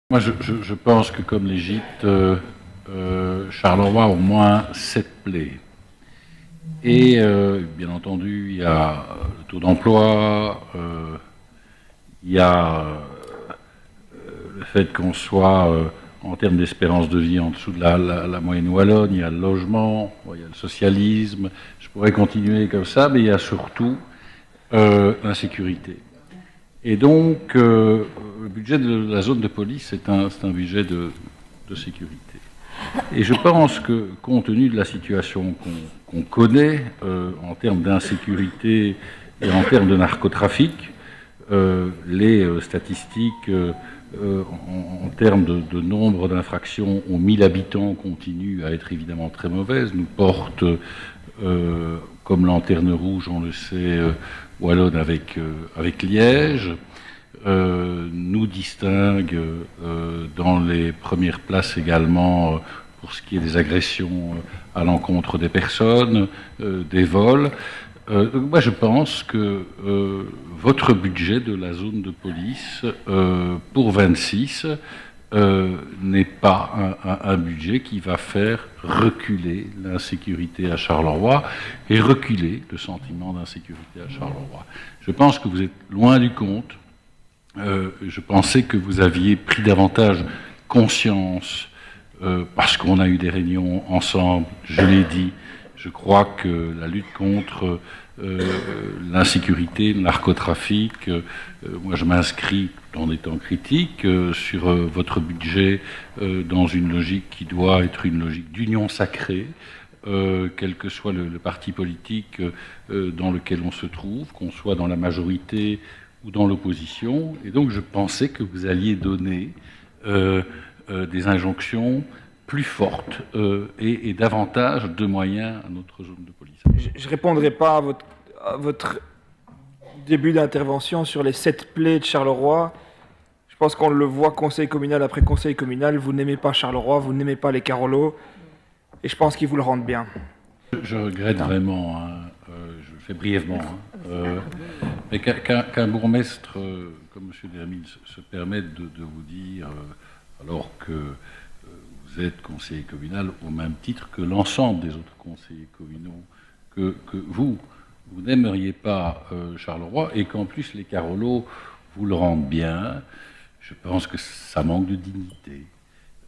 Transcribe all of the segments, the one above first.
Moi, je pense que comme l'Égypte, Charleroi a au moins 7 plaies. Et bien entendu, il y a le taux d'emploi, il y a le fait qu'on soit en termes d'espérance de vie en dessous de la moyenne wallonne, il y a le logement, il y a le socialisme, je pourrais continuer comme ça, mais il y a surtout l'insécurité. Et donc, le budget de la zone de police, c'est un budget de sécurité. Et je pense que, compte tenu de la situation qu'on connaît en termes d'insécurité et en termes de narcotrafic, les statistiques en termes de nombre d'infractions aux 1000 habitants continuent à être évidemment très mauvaises, nous portent comme lanterne rouge, on le sait, Wallonne avec Liège, nous distingue dans les premières places également pour ce qui est des agressions à l'encontre des personnes, des vols. Moi, je pense que votre budget de la zone de police pour 26 n'est pas un budget qui va faire reculer l'insécurité à Charleroi et reculer le sentiment d'insécurité à Charleroi. Je pense que vous êtes loin du compte. Je pensais que vous aviez pris davantage conscience, parce qu'on a eu des réunions ensemble, je l'ai dit. Je crois que la lutte contre l'insécurité, le narcotrafic, moi je m'inscris en étant critique sur votre budget dans une logique qui doit être une logique d'union sacrée, quel que soit le parti politique dans lequel on se trouve, qu'on soit dans la majorité ou dans l'opposition. Et donc je pensais que vous alliez donner des injonctions plus fortes et davantage de moyens à notre zone de police. Je ne répondrai pas à votre début d'intervention sur les 7 plaies de Charleroi. Je pense qu'on le voit conseil communal après conseil communal. Vous n'aimez pas Charleroi, vous n'aimez pas les Carolos. Et je pense qu'ils vous le rendent bien. Je regrette vraiment, je le fais brièvement, mais qu'un bourgmestre comme M. Dermine se permette de vous dire, alors que vous êtes conseiller communal au même titre que l'ensemble des autres conseillers communaux, que vous n'aimeriez pas Charleroi et qu'en plus les Carolos vous le rendent bien. Je pense que ça manque de dignité.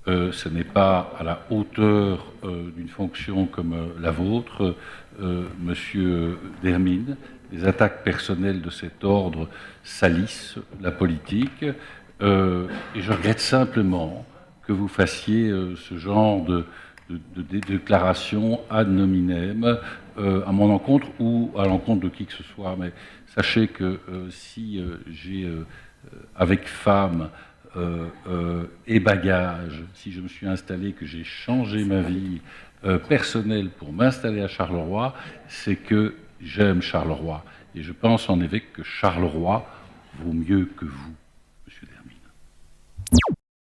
Ce n'est pas à la hauteur d'une fonction comme la vôtre, Monsieur Dermine. Les attaques personnelles de cet ordre salissent la politique. Et je regrette simplement que vous fassiez ce genre de déclaration ad nominem à mon encontre ou à l'encontre de qui que ce soit. Mais sachez que si j'ai, avec femme et bagages, si je me suis installé, que j'ai changé ma vie personnelle pour m'installer à Charleroi, c'est que j'aime Charleroi. Et je pense en effet que Charleroi vaut mieux que vous.